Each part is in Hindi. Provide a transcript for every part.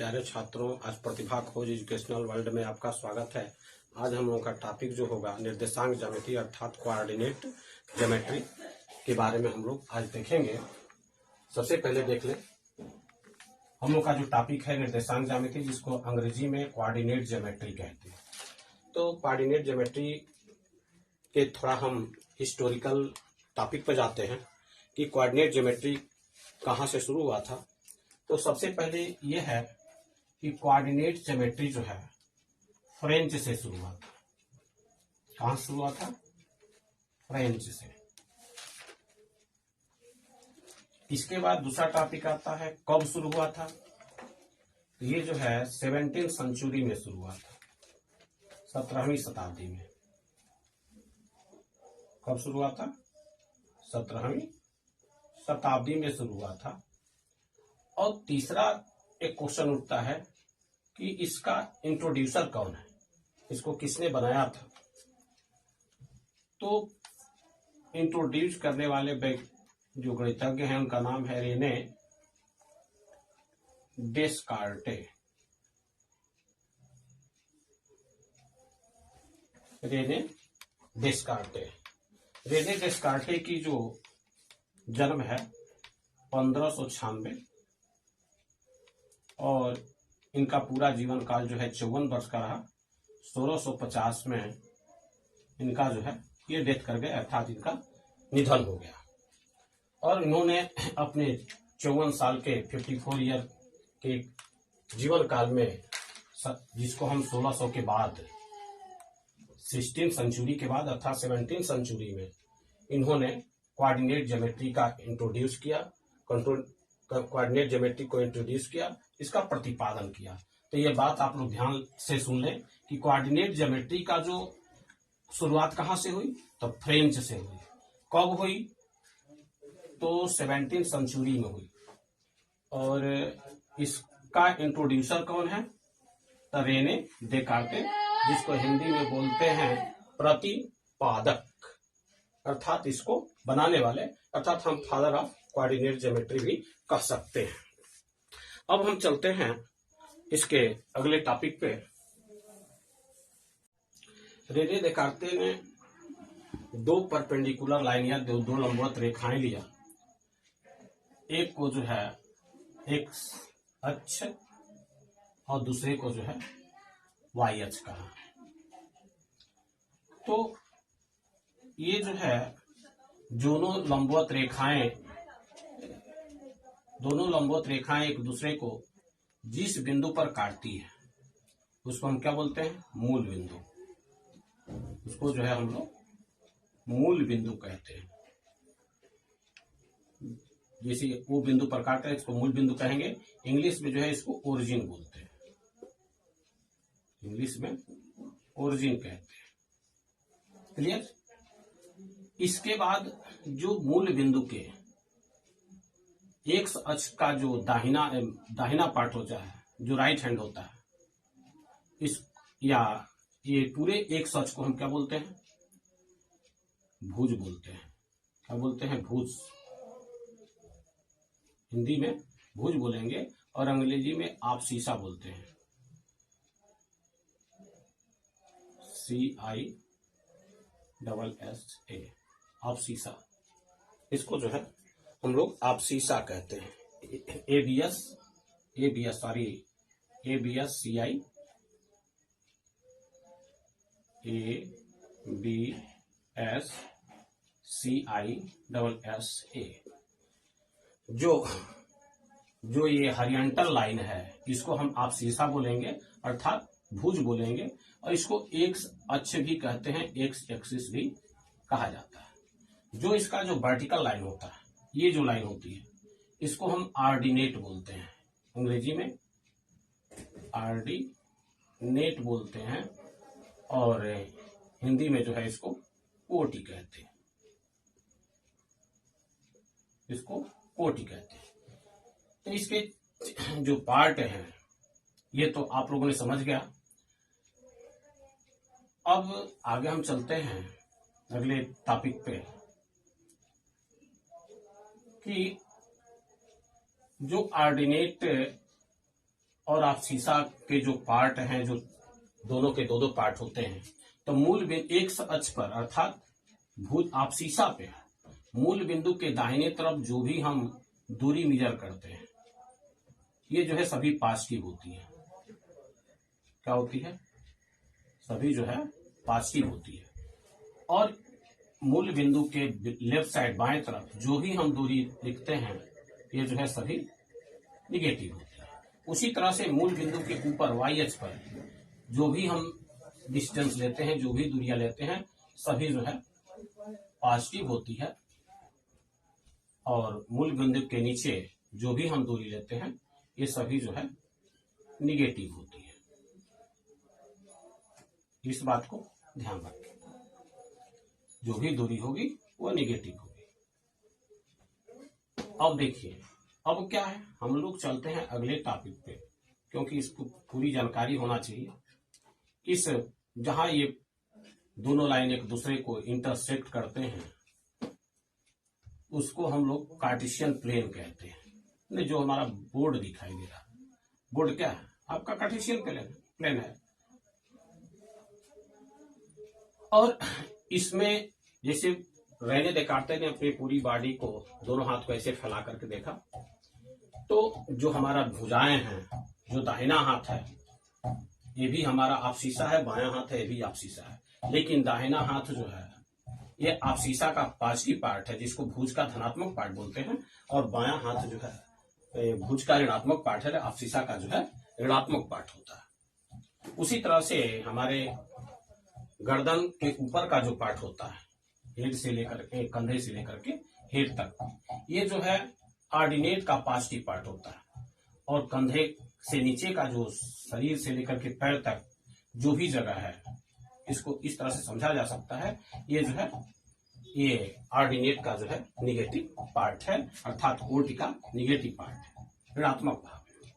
प्यारे छात्रों, आज प्रतिभा खोज एजुकेशनल वर्ल्ड में आपका स्वागत है। आज हम लोगों का टॉपिक जो होगा निर्देशांक ज्यामिति अर्थात कोऑर्डिनेट ज्योमेट्री के बारे में हम लोग आज देखेंगे। सबसे पहले देख ले हम लोग का जो टॉपिक है निर्देशांक ज्यामिति, जिसको अंग्रेजी में कोऑर्डिनेट ज्योमेट्री कहते हैं। तो कोऑर्डिनेट ज्योमेट्री के थोड़ा हम हिस्टोरिकल टॉपिक पर जाते हैं कि कोऑर्डिनेट ज्योमेट्री कहाँ से शुरू हुआ था। तो सबसे पहले ये है कि कोऑर्डिनेट ज्योमेट्री जो है फ्रेंच से शुरू हुआ था। कहाँ से शुरू हुआ था? फ्रेंच से। इसके बाद दूसरा टॉपिक आता है कब शुरू हुआ था। तो ये जो है 17वीं सेंचुरी में शुरू हुआ था, 17वीं शताब्दी में। कब शुरू हुआ था? 17वीं शताब्दी में शुरू हुआ था। और तीसरा एक क्वेश्चन उठता है कि इसका इंट्रोड्यूसर कौन है, इसको किसने बनाया था। तो इंट्रोड्यूस करने वाले जो गणितज्ञ हैं उनका नाम है रेने डेस्कार्टे। रेने डेस्कार्टे की जो जन्म है 1596 और इनका पूरा जीवन काल जो है 54 वर्ष का रहा। 1650 में इनका जो है ये डेथ कर गए, अर्थात इनका निधन हो गया। और इन्होंने अपने 54 साल के 54 ईयर के जीवन काल में, जिसको हम 1600 के बाद 16वीं सेंचुरी के बाद अर्थात 17वीं सेंचुरी में इन्होंने कोऑर्डिनेट ज्योमेट्री का इंट्रोड्यूस किया, कोऑर्डिनेट ज्योमेट्री को इंट्रोड्यूस किया, इसका प्रतिपादन किया। तो ये बात आप लोग ध्यान से सुन लें कि कोऑर्डिनेट ज्योमेट्री का जो शुरुआत कहाँ से हुई, तो फ्रेंच से हुई। कब हुई? तो 17वीं सेंचुरी में हुई। और इसका इंट्रोड्यूसर कौन है? तो रेने डेस्कार्टे, जिसको हिंदी में बोलते हैं प्रतिपादक, अर्थात इसको बनाने वाले, अर्थात हम फादर ऑफ कोऑर्डिनेट ज्योमेट्री भी कह सकते हैं। अब हम चलते हैं इसके अगले टॉपिक पे। रेने डेस्कार्टे ने दो परपेंडिकुलर लाइन या दो लंबवत रेखाएं लिया। एक को जो है एक्स अक्ष और दूसरे को जो है वाई अक्ष कहा। तो ये जो है दोनों लंबवत रेखाएं एक दूसरे को जिस बिंदु पर काटती है उसको हम क्या बोलते हैं? मूल बिंदु। उसको जो है हम लोग मूल बिंदु कहते हैं। जैसे वो बिंदु पर काट रहे हैं इसको मूल बिंदु कहेंगे। इंग्लिश में जो है इसको ओरिजिन बोलते हैं, इंग्लिश में ओरिजिन कहते हैं। क्लियर? इसके बाद जो मूल बिंदु के एक्स अक्ष का जो दाहिना पार्ट होता है, जो राइट हैंड होता है, इस या ये पूरे एक्स अक्ष को हम क्या बोलते हैं? भुज बोलते हैं। क्या बोलते हैं? भुज। हिंदी में भुज बोलेंगे और अंग्रेजी में आप सीसा बोलते हैं, CISSA, आप सीसा। इसको जो है हम लोग आप सीसा कहते हैं। ABS CI ABS CISSA। जो ये हॉरिजॉन्टल लाइन है इसको हम आप सीसा बोलेंगे, अर्थात भुज बोलेंगे। और इसको एक्स अक्ष भी कहते हैं, एक्स एक्सिस भी कहा जाता है। जो इसका जो वर्टिकल लाइन होता है, ये जो लाइन होती है, इसको हम ऑर्डिनेट बोलते हैं। अंग्रेजी में ऑर्डिनेट बोलते हैं और हिंदी में जो है इसको कोटि कहते हैं। इसको कोटि कहते हैं। तो इसके जो पार्ट हैं ये तो आप लोगों ने समझ गया। अब आगे हम चलते हैं अगले टॉपिक पे कि जो ऑर्डिनेट और आपसीसा के जो पार्ट हैं, जो दोनों के दो पार्ट होते हैं, तो मूल बिंदु एक अक्ष पर अर्थात भुज आपसीसा पे मूल बिंदु के दाहिने तरफ जो भी हम दूरी मेजर करते हैं, ये जो है सभी पॉजिटिव होती है। क्या होती है? सभी जो है पॉजिटिव होती है। और मूल बिंदु के लेफ्ट साइड बाएं तरफ जो भी हम दूरी लिखते हैं, ये जो है सभी निगेटिव होती है। उसी तरह से मूल बिंदु के ऊपर वाई अक्ष पर जो भी हम डिस्टेंस लेते हैं, जो भी दूरियां लेते हैं, सभी जो है पॉजिटिव होती है। और मूल बिंदु के नीचे जो भी हम दूरी लेते हैं, ये सभी जो है निगेटिव होती है। इस बात को ध्यान रखें, जो भी दूरी होगी वो निगेटिव होगी। अब देखिए, अब क्या है, हम लोग चलते हैं अगले टॉपिक पे, क्योंकि इसको पूरी जानकारी होना चाहिए। इस जहां ये दोनों लाइन एक दूसरे को इंटरसेक्ट करते हैं, उसको हम लोग कार्टेशियन प्लेन कहते हैं। जो हमारा बोर्ड दिखाई दे रहा, बोर्ड क्या है? आपका कार्टेशियन प्लेन है। और इसमें जैसे रेने देकार्ते ने अपनी पूरी बॉडी को, दोनों हाथ को ऐसे फैला करके देखा, तो जो हमारा भुजाएं हैं, जो दाहिना हाथ है ये भी हमारा आपसीसा है, बायां हाथ है ये भी आपसीसा है। लेकिन दाहिना हाथ जो है ये आपसीसा का पॉजिटिव पार्ट है, जिसको भुज का धनात्मक पार्ट बोलते हैं, और बायां हाथ जो है भुज का ऋणात्मक पार्ट है, आपसीसा का जो है ऋणात्मक पार्ट होता है। उसी तरह से हमारे गर्दन के ऊपर का जो पार्ट होता है, हेड से लेकर के, कंधे से लेकर के हेड तक, ये जो है ऑर्डिनेट का पॉजिटिव पार्ट होता है। और कंधे से नीचे का जो शरीर से लेकर के पैर तक जो भी जगह है, इसको इस तरह से समझा जा सकता है, ये जो है ये ऑर्डिनेट का जो है निगेटिव पार्ट है, अर्थात कोटि का निगेटिव पार्ट है, ऋणात्मक भाग है।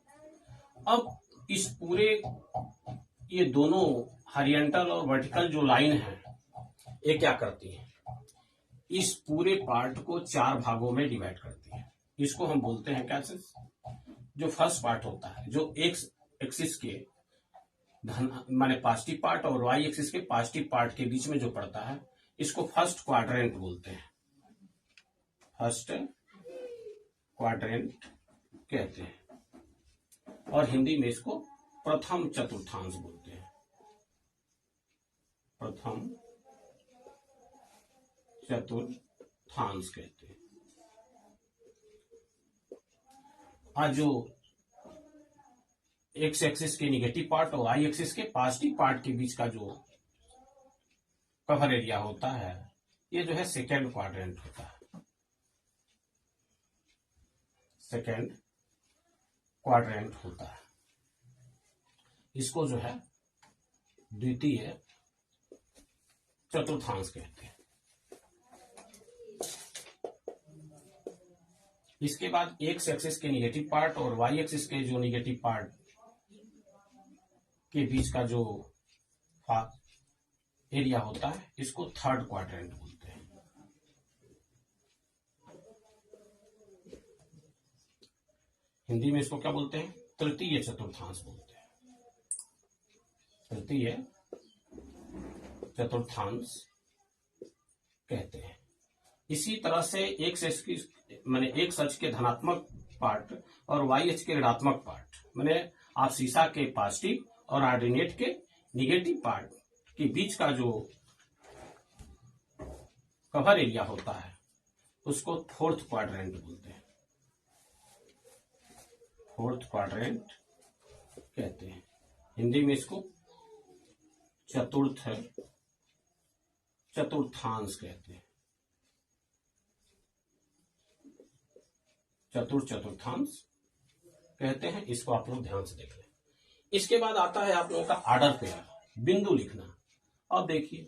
अब इस पूरे ये दोनों हॉरिजॉन्टल और वर्टिकल जो लाइन है, ये क्या करती है? इस पूरे पार्ट को 4 भागों में डिवाइड करती है। इसको हम बोलते हैं क्या? जो फर्स्ट पार्ट होता है, जो एक्स एक्सिस के माने पॉजिटिव पार्ट और वाई एक्सिस के पॉजिटिव पार्ट के बीच में जो पड़ता है, इसको फर्स्ट क्वाड्रेंट बोलते हैं। फर्स्ट क्वाड्रेंट कहते हैं, और हिंदी में इसको प्रथम चतुर्थांश बोलते हैं। प्रथम चतुर्थांश कहते हैं। आज जो एक्स एक्सिस के निगेटिव पार्ट और वाई एक्सिस के पॉजिटिव पार्ट के बीच का जो कवर एरिया होता है, ये जो है सेकेंड क्वाड्रेंट होता है। सेकेंड क्वाड्रेंट होता है। इसको जो है द्वितीय चतुर्थांश कहते हैं। इसके बाद एक्स एक्सिस के निगेटिव पार्ट और वाई एक्सिस के जो निगेटिव पार्ट के बीच का जो एरिया होता है, इसको थर्ड क्वाड्रेंट बोलते हैं। हिंदी में इसको क्या बोलते हैं? तृतीय चतुर्थांश बोलते हैं। तृतीय चतुर्थांश कहते हैं। इसी तरह से एक्स एक्सिस माने एक्स अक्ष के धनात्मक पार्ट और वाई अक्ष के ऋणात्मक पार्ट, माने आपसीसा के पॉजिटिव और ऑर्डिनेट के निगेटिव पार्ट के बीच का जो कवर एरिया होता है, उसको फोर्थ क्वाड्रेंट बोलते हैं। फोर्थ क्वाड्रेंट कहते हैं। हिंदी में इसको चतुर्थांश कहते हैं। चतुर्थांश कहते हैं। इसको आप लोग ध्यान से देख लें। इसके बाद आता है आप लोगों का ऑर्डर पेयर, बिंदु लिखना। अब देखिए,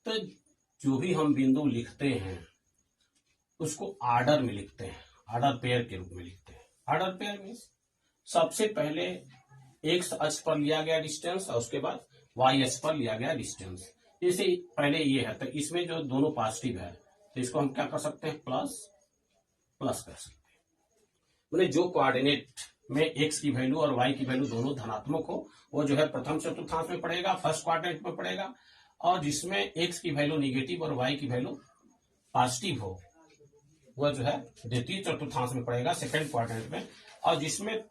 तो जो भी हम बिंदु लिखते हैं उसको ऑर्डर में लिखते हैं, ऑर्डर पेयर के रूप में लिखते हैं। ऑर्डर पेयर मीन्स सबसे पहले एक्स अक्ष पर लिया गया डिस्टेंस और उसके बाद वाई अक्ष पर लिया गया डिस्टेंस। जैसे पहले ये है, तो इसमें जो दोनों पॉजिटिव है, तो इसको हम क्या कर सकते हैं? प्लस प्लस कर सकते हैं। मैंने जो कोऑर्डिनेट में एक्स की वैल्यू और वाई की वैल्यू दोनों धनात्मक हो, वो जो है प्रथम चतुर्थांश में पड़ेगा, फर्स्ट क्वाड्रेंट में पड़ेगा। और जिसमें एक्स की वैल्यू निगेटिव और वाई की वैल्यू पॉजिटिव हो, वह जो है द्वितीय चतुर्थांश में पड़ेगा, सेकंड क्वाड्रेंट में। और जिसमें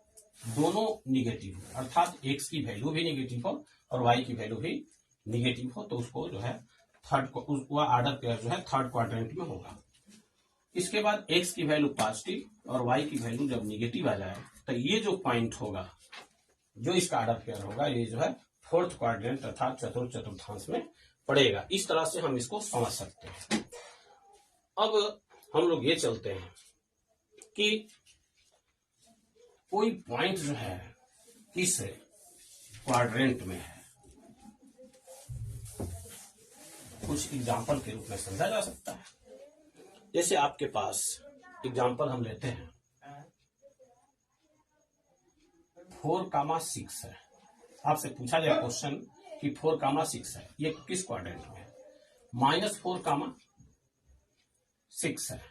दोनों निगेटिव हो, अर्थात एक्स की वैल्यू भी निगेटिव हो और वाई की वैल्यू भी निगेटिव हो, तो उसको जो है वह ऑर्डर पेयर जो है थर्ड क्वाड्रेंट में होगा। इसके बाद एक्स की वैल्यू पॉजिटिव और वाई की वैल्यू जब निगेटिव आ जाए, तो ये जो पॉइंट होगा, जो इसका ऑर्डर पेयर होगा, ये जो है फोर्थ क्वाड्रेंट अर्थात चतुर्थ चतुर्थांश में पड़ेगा। इस तरह से हम इसको समझ सकते हैं। अब हम लोग ये चलते हैं कि कोई पॉइंट जो है किस क्वाड्रेंट में है, कुछ एग्जाम्पल के रूप में समझा जा सकता है। जैसे आपके पास एग्जाम्पल हम लेते हैं 4,6 है। आपसे पूछा जाए क्वेश्चन कि 4,6 है, ये किस क्वाड्रेंट में है। -4,6 है,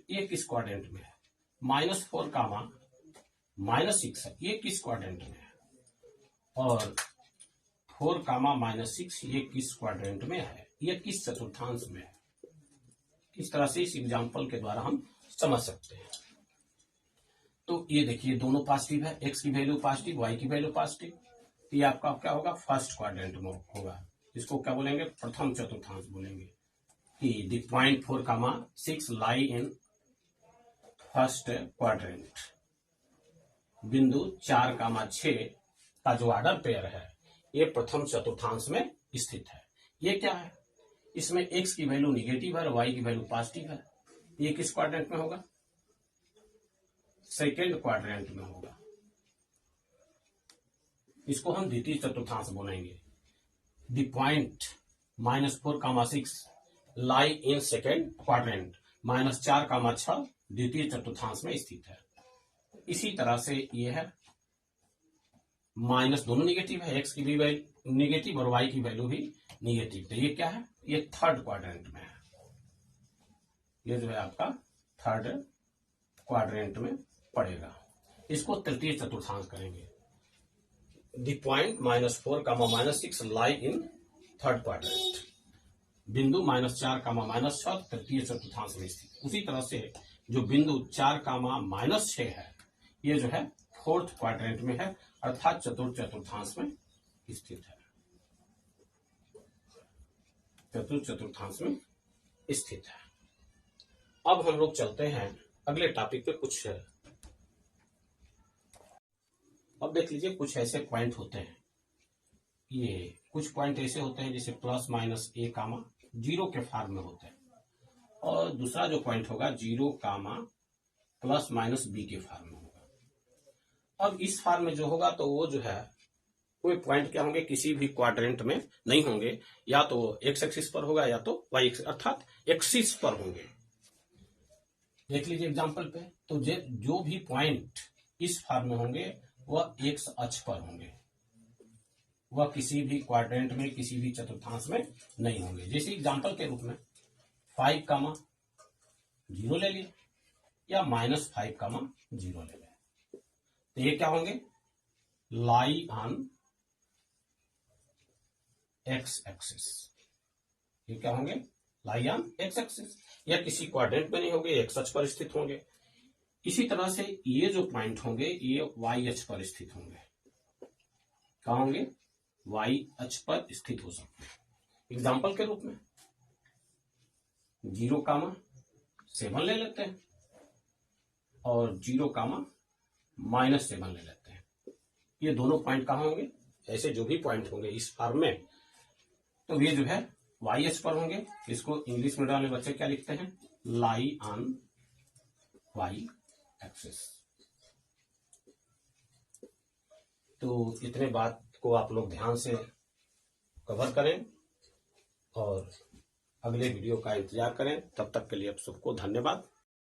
ये किस क्वाड्रेंट में है। -4,-6 है, ये किस क्वाड्रेंट में है। और 4,-6 ये किस क्वाड्रेंट में है, ये किस चतुर्थांश में है। इस तरह से इस एग्जाम्पल के द्वारा हम समझ सकते हैं। तो ये देखिए दोनों पॉजिटिव है, एक्स की वैल्यू पॉजिटिव, वाई की वैल्यू पॉजिटिव। ये आपका क्या होगा, फर्स्ट क्वाड्रेंट में होगा। इसको क्या बोलेंगे, प्रथम चतुर्थांश बोलेंगे। कि the point 4,6 lie in first quadrant. बिंदु 4,6 का जो ऑर्डर पेयर है, ये प्रथम चतुर्थांश में स्थित है। ये क्या है, इसमें एक्स की वैल्यू निगेटिव है और वाई की वैल्यू पॉजिटिव है। ये किस क्वाड्रेंट में होगा, सेकेंड क्वाड्रेंट में होगा। इसको हम द्वितीय चतुर्थांश बोलेंगे। The point -4,6 lie in second quadrant. -4,6 द्वितीय चतुर्थांश में स्थित है। इसी तरह से ये है माइनस, दोनों निगेटिव है, एक्स की भी वैल्यू निगेटिव और वाई की वैल्यू भी निगेटिव। तो ये क्या है, ये थर्ड क्वाड्रेंट में है। ये जो है आपका थर्ड क्वाड्रेंट में पड़ेगा। इसको तृतीय चतुर्थांश करेंगे। The point -4,-6 lie in third quadrant. बिंदु -4,-6 तृतीय चतुर्थांश में स्थित। उसी तरह से जो बिंदु 4,-6 है, ये जो है फोर्थ क्वाड्रेंट में है, अर्थात चतुर्थ चतुर्थांश में स्थित है। चतुर्थ चतुर्थांश में स्थित है। अब हम लोग चलते हैं अगले टॉपिक पे। कुछ अब देख लीजिए, कुछ ऐसे पॉइंट होते हैं, ये कुछ पॉइंट ऐसे होते हैं जैसे +-a, 0 के फॉर्म में होते हैं। और दूसरा जो पॉइंट होगा 0, +-b के फॉर्म में होगा। अब इस फॉर्म में जो होगा, तो वो जो है कोई पॉइंट क्या होंगे, किसी भी क्वाड्रेंट में नहीं होंगे, या तो एक्स एक्सिस पर होगा या तो वाई एक्सिस अर्थात एक्सिस पर होंगे। देख लीजिए एग्जांपल पे, तो जो भी पॉइंट इस फॉर्म में होंगे वह एक्स अक्ष पर होंगे, वह किसी भी क्वाड्रेंट में, किसी भी चतुर्थांश में नहीं होंगे। जैसे एग्जांपल के रूप में 5,0 ले लिए या -5,0 ले लें, तो ये क्या होंगे, लाई ऑन एक्स एक्सिस। ये क्या होंगे, लाई ऑन एक्स एक्सिस, या किसी क्वाड्रेंट में नहीं होंगे, एक्स अक्ष पर स्थित होंगे। इसी तरह से ये जो पॉइंट होंगे, ये वाई अक्ष पर स्थित होंगे। कहां होंगे, वाई अक्ष पर स्थित हो सकते हैं। एग्जाम्पल के रूप में 0,7 ले लेते हैं और 0,-7 ले लेते हैं। ये दोनों पॉइंट कहां होंगे, ऐसे जो भी पॉइंट होंगे इस फॉर्म में, तो ये जो है वाई अक्ष पर होंगे। इसको इंग्लिश मीडियम वाले बच्चे क्या लिखते हैं, लाई ऑन वाई एक्सिस। तो इतने बात को आप लोग ध्यान से कवर करें और अगले वीडियो का इंतजार करें। तब तक के लिए आप सबको धन्यवाद।